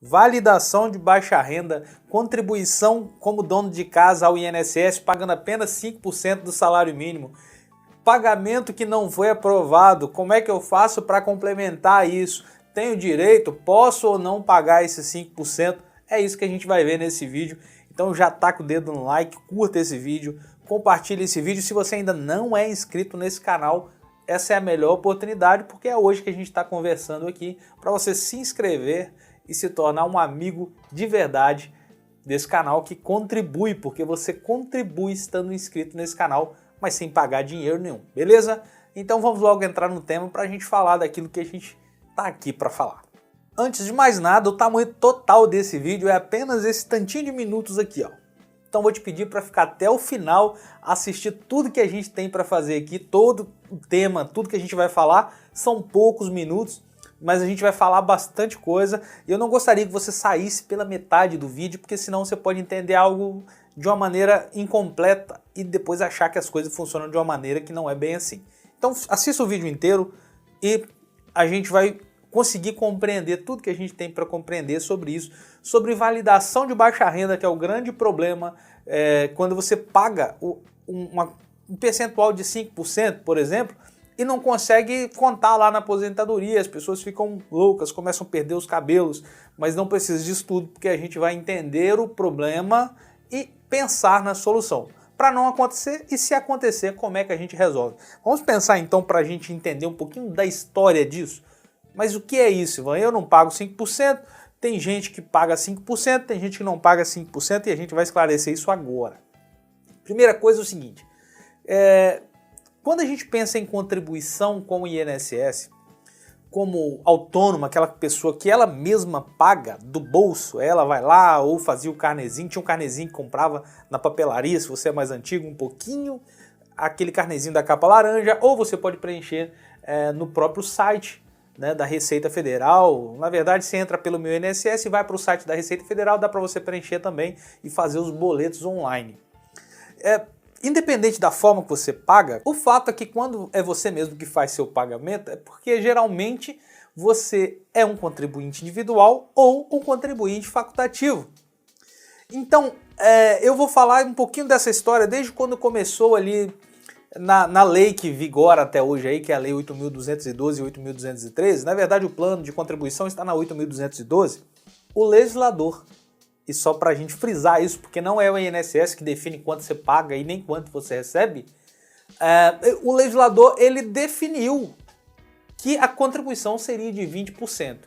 Validação de baixa renda, contribuição como dono de casa ao INSS pagando apenas 5% do salário mínimo, pagamento que não foi aprovado, como é que eu faço para complementar isso? Tenho direito? Posso ou não pagar esses 5%? É isso que a gente vai ver nesse vídeo. Então já taca o dedo no like, curta esse vídeo, compartilhe esse vídeo. Se você ainda não é inscrito nesse canal, essa é a melhor oportunidade, porque é hoje que a gente está conversando aqui para você se inscrever e se tornar um amigo de verdade desse canal que contribui, porque você contribui estando inscrito nesse canal, mas sem pagar dinheiro nenhum, beleza? Então vamos logo entrar no tema para a gente falar daquilo que a gente está aqui para falar. Antes de mais nada, o tamanho total desse vídeo é apenas esse tantinho de minutos aqui, ó. Então vou te pedir para ficar até o final, assistir tudo que a gente tem para fazer aqui, todo o tema, tudo que a gente vai falar, são poucos minutos, mas a gente vai falar bastante coisa e eu não gostaria que você saísse pela metade do vídeo, porque senão você pode entender algo de uma maneira incompleta e depois achar que as coisas funcionam de uma maneira que não é bem assim. Então assista o vídeo inteiro e a gente vai conseguir compreender tudo que a gente tem para compreender sobre isso, sobre validação de baixa renda, que é o grande problema quando você paga um percentual de 5%, por exemplo, e não consegue contar lá na aposentadoria, as pessoas ficam loucas, começam a perder os cabelos, mas não precisa disso tudo, porque a gente vai entender o problema e pensar na solução. Para não acontecer, e se acontecer, como é que a gente resolve? Vamos pensar então para a gente entender um pouquinho da história disso. Mas o que é isso, Ivan? Eu não pago 5%, tem gente que paga 5%, tem gente que não paga 5% e a gente vai esclarecer isso agora. Primeira coisa é o seguinte, quando a gente pensa em contribuição com o INSS, como autônoma, aquela pessoa que ela mesma paga do bolso, ela vai lá ou fazia o carnezinho, tinha um carnezinho que comprava na papelaria, se você é mais antigo, um pouquinho, aquele carnezinho da capa laranja, ou você pode preencher no próprio site, né, da Receita Federal. Na verdade, você entra pelo meu INSS e vai para o site da Receita Federal, dá para você preencher também e fazer os boletos online. Independente da forma que você paga, o fato é que quando é você mesmo que faz seu pagamento, é porque geralmente você é um contribuinte individual ou um contribuinte facultativo. Então, eu vou falar um pouquinho dessa história desde quando começou ali na lei que vigora até hoje, aí, que é a Lei 8.212 e 8.213, na verdade o plano de contribuição está na 8.212, o legislador, e só para a gente frisar isso, porque não é o INSS que define quanto você paga e nem quanto você recebe, o legislador ele definiu que a contribuição seria de 20%.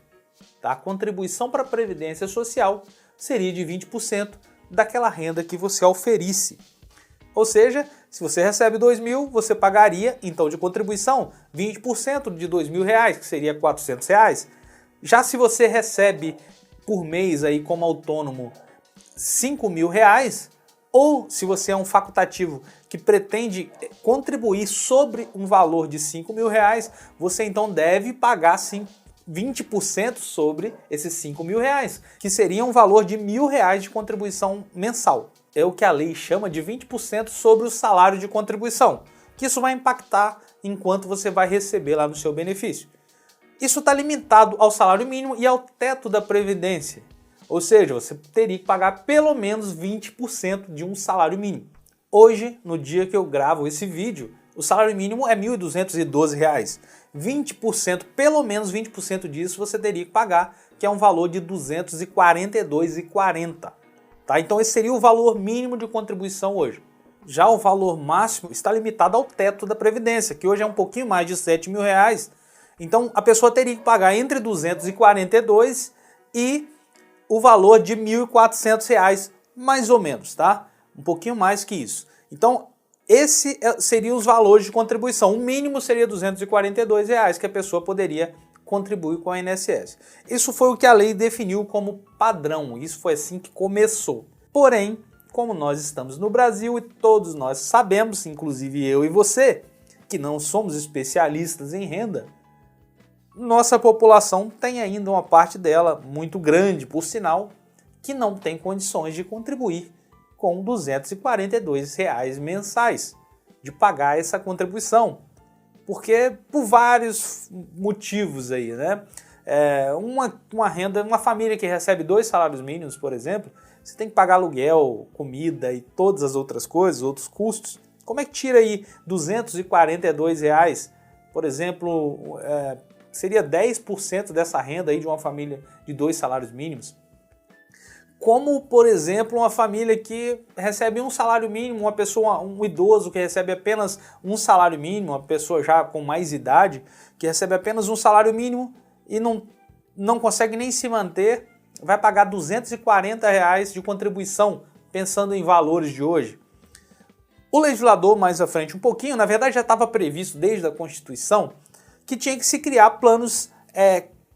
Tá? A contribuição para a Previdência Social seria de 20% daquela renda que você oferisse. Ou seja, se você recebe 2.000, você pagaria, então, de contribuição, 20% de R$2.000, que seria R$400. Já se você recebe por mês aí como autônomo R$5.000, ou se você é um facultativo que pretende contribuir sobre um valor de R$5.000, você então deve pagar 20% sobre esses R$5.000, que seria um valor de R$1.000 de contribuição mensal. É o que a lei chama de 20% sobre o salário de contribuição, que isso vai impactar enquanto você vai receber lá no seu benefício. Isso está limitado ao salário mínimo e ao teto da Previdência, ou seja, você teria que pagar pelo menos 20% de um salário mínimo. Hoje, no dia que eu gravo esse vídeo, o salário mínimo é R$ 1.212. 20%, pelo menos 20% disso você teria que pagar, que é um valor de R$ 242,40. Tá? Então esse seria o valor mínimo de contribuição hoje. Já o valor máximo está limitado ao teto da Previdência, que hoje é um pouquinho mais de R$7.000. Então a pessoa teria que pagar entre R$ 242 e o valor de R$ 1.400, mais ou menos, tá? Um pouquinho mais que isso. Então esses seriam os valores de contribuição. O mínimo seria R$ 242 que a pessoa poderia contribuir com a INSS. Isso foi o que a lei definiu como padrão, isso foi assim que começou. Porém, como nós estamos no Brasil e todos nós sabemos, inclusive eu e você, que não somos especialistas em renda, nossa população tem ainda uma parte dela, muito grande por sinal, que não tem condições de contribuir com R$ 242 mensais, de pagar essa contribuição. Porque por vários motivos aí, né? Uma família que recebe 2 salários mínimos, por exemplo, você tem que pagar aluguel, comida e todas as outras coisas, outros custos. Como é que tira aí R$242, por exemplo, seria 10% dessa renda aí de uma família de 2 salários mínimos? Como, por exemplo, uma família que recebe um salário mínimo, um idoso que recebe apenas um salário mínimo, uma pessoa já com mais idade, que recebe apenas um salário mínimo e não consegue nem se manter, vai pagar R$240 de contribuição, pensando em valores de hoje. O legislador, mais à frente um pouquinho, na verdade já estava previsto desde a Constituição, que tinha que se criar planos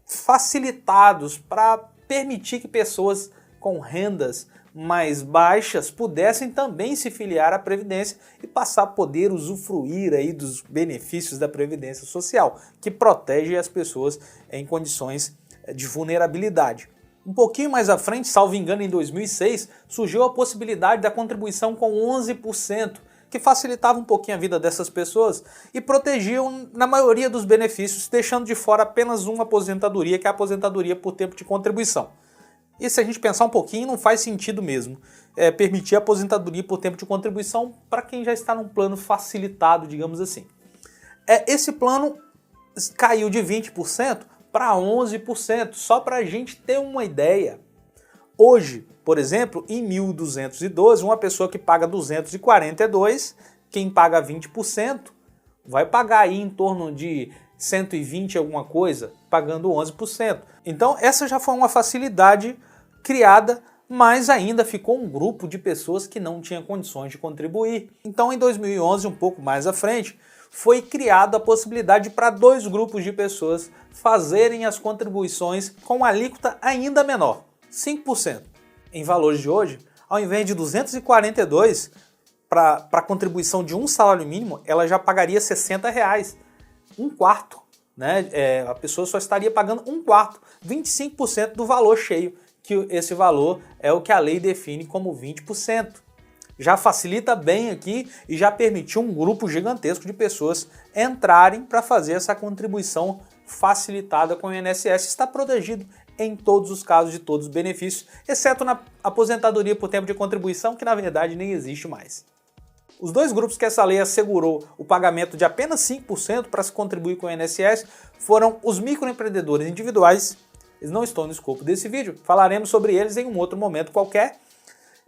facilitados para permitir que pessoas com rendas mais baixas pudessem também se filiar à Previdência e passar a poder usufruir aí dos benefícios da Previdência Social, que protege as pessoas em condições de vulnerabilidade. Um pouquinho mais à frente, salvo engano, em 2006, surgiu a possibilidade da contribuição com 11%, que facilitava um pouquinho a vida dessas pessoas e protegiam na maioria dos benefícios, deixando de fora apenas uma aposentadoria, que é a aposentadoria por tempo de contribuição. E se a gente pensar um pouquinho, não faz sentido mesmo permitir a aposentadoria por tempo de contribuição para quem já está num plano facilitado, digamos assim. Esse plano caiu de 20% para 11%, só para a gente ter uma ideia. Hoje, por exemplo, em 1.212, uma pessoa que paga 242, quem paga 20%, vai pagar aí em torno de 120 alguma coisa, pagando 11%. Então essa já foi uma facilidade criada, mas ainda ficou um grupo de pessoas que não tinha condições de contribuir. Então em 2011, um pouco mais à frente, foi criada a possibilidade para 2 grupos de pessoas fazerem as contribuições com alíquota ainda menor, 5%. Em valores de hoje, ao invés de 242, para a contribuição de um salário mínimo, ela já pagaria R$60, um quarto. Né? A pessoa só estaria pagando um quarto, 25% do valor cheio, que esse valor é o que a lei define como 20%. Já facilita bem aqui e já permitiu um grupo gigantesco de pessoas entrarem para fazer essa contribuição facilitada com o INSS. Está protegido em todos os casos de todos os benefícios, exceto na aposentadoria por tempo de contribuição, que na verdade nem existe mais. Os 2 grupos que essa lei assegurou o pagamento de apenas 5% para se contribuir com o INSS foram os microempreendedores individuais. Eles não estão no escopo desse vídeo, falaremos sobre eles em um outro momento qualquer.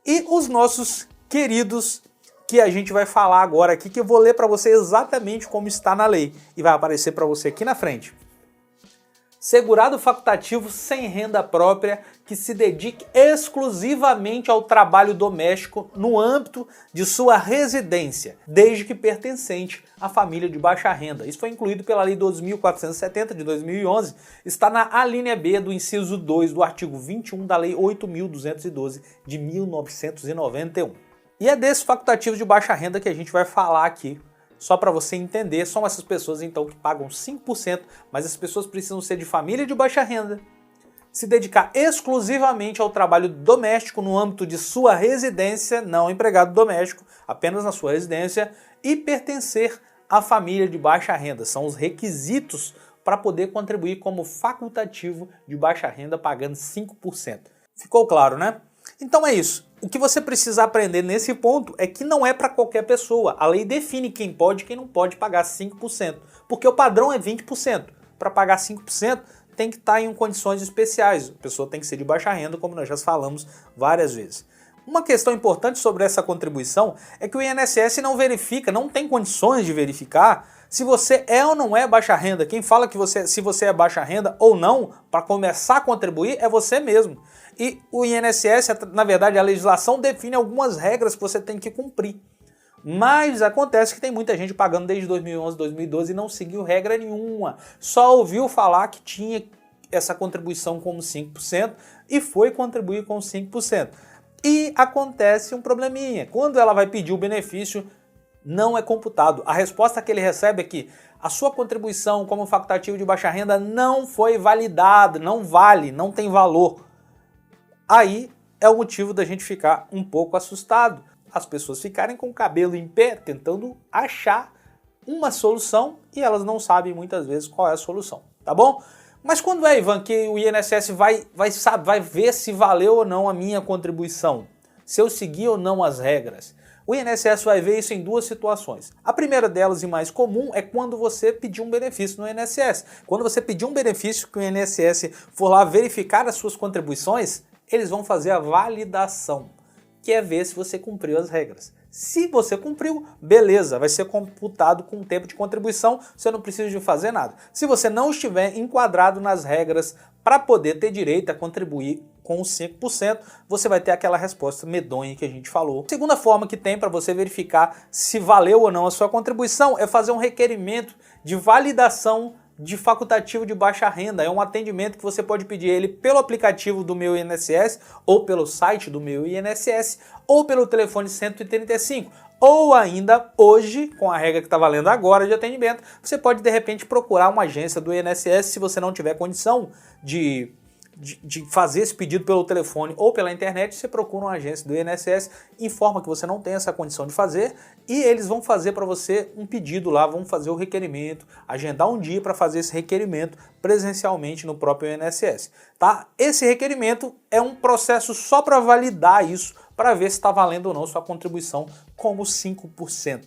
E os nossos queridos, que a gente vai falar agora aqui, que eu vou ler para você exatamente como está na lei e vai aparecer para você aqui na frente. Segurado facultativo sem renda própria que se dedique exclusivamente ao trabalho doméstico no âmbito de sua residência, desde que pertencente à família de baixa renda. Isso foi incluído pela Lei 2.470 de 2011, está na alínea B do inciso 2 do artigo 21 da Lei 8.212 de 1991. E é desses facultativos de baixa renda que a gente vai falar aqui. Só para você entender, são essas pessoas então que pagam 5%, mas as pessoas precisam ser de família de baixa renda, se dedicar exclusivamente ao trabalho doméstico no âmbito de sua residência, não empregado doméstico, apenas na sua residência, e pertencer à família de baixa renda. São os requisitos para poder contribuir como facultativo de baixa renda pagando 5%. Ficou claro, né? Então é isso. O que você precisa aprender nesse ponto é que não é para qualquer pessoa. A lei define quem pode e quem não pode pagar 5%, porque o padrão é 20%. Para pagar 5% tem que estar em condições especiais. A pessoa tem que ser de baixa renda, como nós já falamos várias vezes. Uma questão importante sobre essa contribuição é que o INSS não verifica, não tem condições de verificar se você é ou não é baixa renda. Quem fala que se você é baixa renda ou não, para começar a contribuir, é você mesmo. E o INSS, na verdade, a legislação define algumas regras que você tem que cumprir. Mas acontece que tem muita gente pagando desde 2011, 2012 e não seguiu regra nenhuma. Só ouviu falar que tinha essa contribuição como 5% e foi contribuir com 5%. E acontece um probleminha. Quando ela vai pedir o benefício, não é computado. A resposta que ele recebe é que a sua contribuição como facultativo de baixa renda não foi validada, não vale, não tem valor. Aí é o motivo da gente ficar um pouco assustado. As pessoas ficarem com o cabelo em pé tentando achar uma solução e elas não sabem muitas vezes qual é a solução, tá bom? Mas quando é, Ivan, que o INSS vai ver se valeu ou não a minha contribuição? Se eu segui ou não as regras? O INSS vai ver isso em duas situações. A primeira delas e mais comum é quando você pedir um benefício no INSS. Quando você pedir um benefício que o INSS for lá verificar as suas contribuições, eles vão fazer a validação, que é ver se você cumpriu as regras. Se você cumpriu, beleza, vai ser computado com o tempo de contribuição, você não precisa de fazer nada. Se você não estiver enquadrado nas regras para poder ter direito a contribuir com os 5%, você vai ter aquela resposta medonha que a gente falou. A segunda forma que tem para você verificar se valeu ou não a sua contribuição é fazer um requerimento de validação de facultativo de baixa renda. É um atendimento que você pode pedir ele pelo aplicativo do Meu INSS, ou pelo site do Meu INSS, ou pelo telefone 135. Ou ainda, hoje, com a regra que está valendo agora de atendimento, você pode de repente procurar uma agência do INSS se você não tiver condição de fazer esse pedido pelo telefone ou pela internet. Você procura uma agência do INSS, informa que você não tem essa condição de fazer e eles vão fazer para você um pedido lá, vão fazer o requerimento, agendar um dia para fazer esse requerimento presencialmente no próprio INSS, tá? Esse requerimento é um processo só para validar isso, para ver se está valendo ou não sua contribuição como 5%.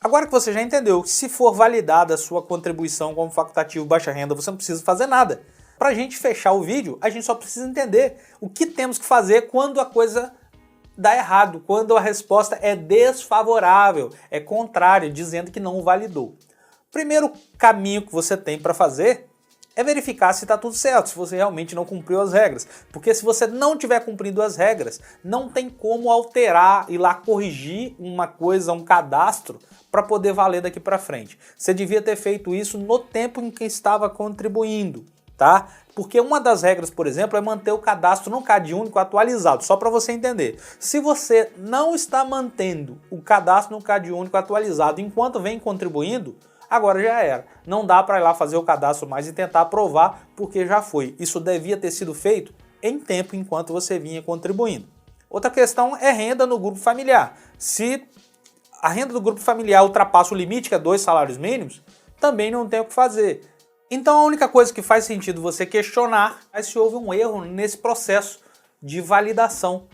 Agora que você já entendeu que se for validada a sua contribuição como facultativo baixa renda, você não precisa fazer nada. Para a gente fechar o vídeo, a gente só precisa entender o que temos que fazer quando a coisa dá errado, quando a resposta é desfavorável, é contrária, dizendo que não validou. Primeiro caminho que você tem para fazer é verificar se está tudo certo, se você realmente não cumpriu as regras. Porque se você não estiver cumprindo as regras, não tem como alterar e lá corrigir uma coisa, um cadastro, para poder valer daqui para frente. Você devia ter feito isso no tempo em que estava contribuindo, tá? Porque uma das regras, por exemplo, é manter o cadastro no CadÚnico atualizado, só para você entender. Se você não está mantendo o cadastro no CadÚnico atualizado enquanto vem contribuindo, agora já era. Não dá para ir lá fazer o cadastro mais e tentar aprovar, porque já foi. Isso devia ter sido feito em tempo enquanto você vinha contribuindo. Outra questão é renda no grupo familiar. Se a renda do grupo familiar ultrapassa o limite, que é 2 salários mínimos, também não tem o que fazer. Então a única coisa que faz sentido você questionar é se houve um erro nesse processo de validação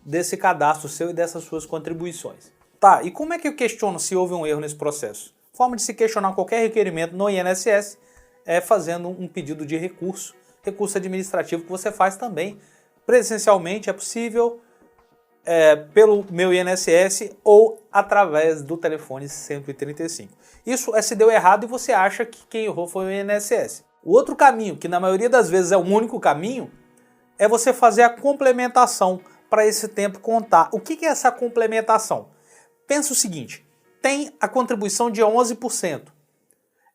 desse cadastro seu e dessas suas contribuições. Tá, e como é que eu questiono se houve um erro nesse processo? Forma de se questionar qualquer requerimento no INSS é fazendo um pedido de recurso administrativo que você faz também presencialmente, é possível, pelo Meu INSS ou através do telefone 135. Isso é se deu errado e você acha que quem errou foi o INSS. O outro caminho, que na maioria das vezes é o único caminho, é você fazer a complementação para esse tempo contar. O que é essa complementação? Pensa o seguinte, tem a contribuição de 11%.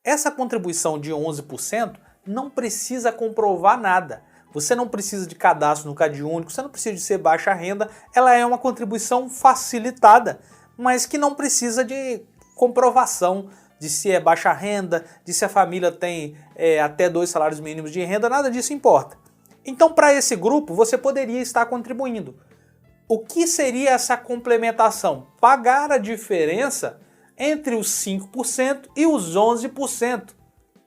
Essa contribuição de 11% não precisa comprovar nada. Você não precisa de cadastro no CadÚnico, você não precisa de ser baixa renda, ela é uma contribuição facilitada, mas que não precisa de comprovação de se é baixa renda, de se a família tem até 2 salários mínimos de renda, nada disso importa. Então, para esse grupo, você poderia estar contribuindo. O que seria essa complementação? Pagar a diferença entre os 5% e os 11%.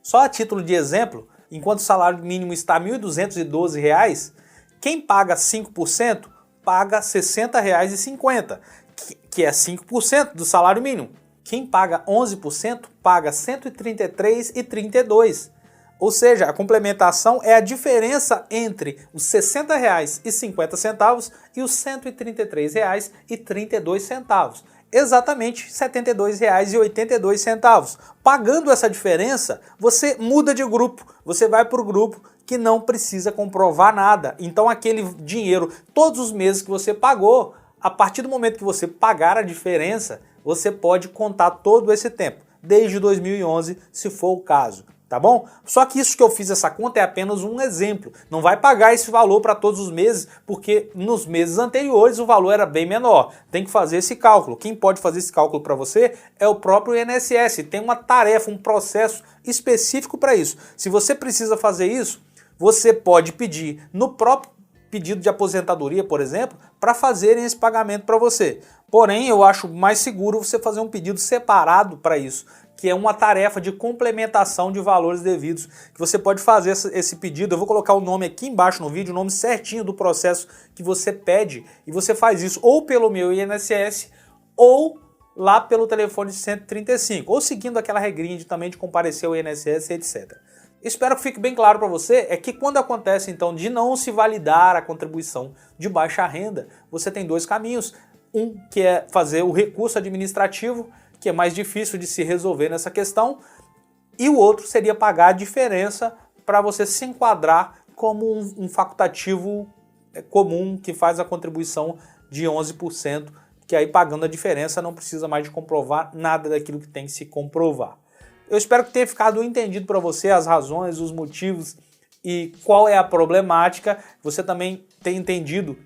Só a título de exemplo, enquanto o salário mínimo está R$ 1.212, quem paga 5% paga R$ 60,50, que é 5% do salário mínimo. Quem paga 11% paga R$ 133,32. Ou seja, a complementação é a diferença entre os R$ 60,50 e os R$ 133,32. Exatamente R$ 72,82. Pagando essa diferença, você muda de grupo, você vai para o grupo que não precisa comprovar nada. Então aquele dinheiro, todos os meses que você pagou, a partir do momento que você pagar a diferença, você pode contar todo esse tempo, desde 2011, se for o caso. Tá bom? Só que isso que eu fiz essa conta é apenas um exemplo. Não vai pagar esse valor para todos os meses, porque nos meses anteriores o valor era bem menor. Tem que fazer esse cálculo. Quem pode fazer esse cálculo para você é o próprio INSS. Tem uma tarefa, um processo específico para isso. Se você precisa fazer isso, você pode pedir no próprio pedido de aposentadoria, por exemplo, para fazerem esse pagamento para você. Porém, eu acho mais seguro você fazer um pedido separado para isso, que é uma tarefa de complementação de valores devidos, que você pode fazer esse pedido. Eu vou colocar o nome aqui embaixo no vídeo, o nome certinho do processo que você pede, e você faz isso ou pelo meu INSS ou lá pelo telefone 135, ou seguindo aquela regrinha também de comparecer ao INSS, etc. Espero que fique bem claro para você, é que quando acontece então de não se validar a contribuição de baixa renda, você tem dois caminhos. Um que é fazer o recurso administrativo, que é mais difícil de se resolver nessa questão, e o outro seria pagar a diferença para você se enquadrar como um facultativo comum que faz a contribuição de 11%, que aí pagando a diferença não precisa mais de comprovar nada daquilo que tem que se comprovar. Eu espero que tenha ficado entendido para você as razões, os motivos e qual é a problemática. Você também tenha entendido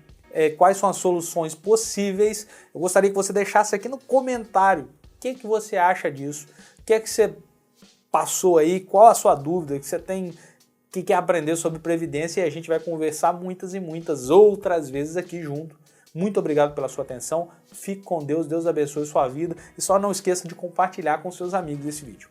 quais são as soluções possíveis. Eu gostaria que você deixasse aqui no comentário o que você acha disso, o que você passou aí, qual a sua dúvida, que você tem, que quer aprender sobre previdência, e a gente vai conversar muitas e muitas outras vezes aqui junto. Muito obrigado pela sua atenção, fique com Deus, Deus abençoe sua vida e só não esqueça de compartilhar com seus amigos esse vídeo.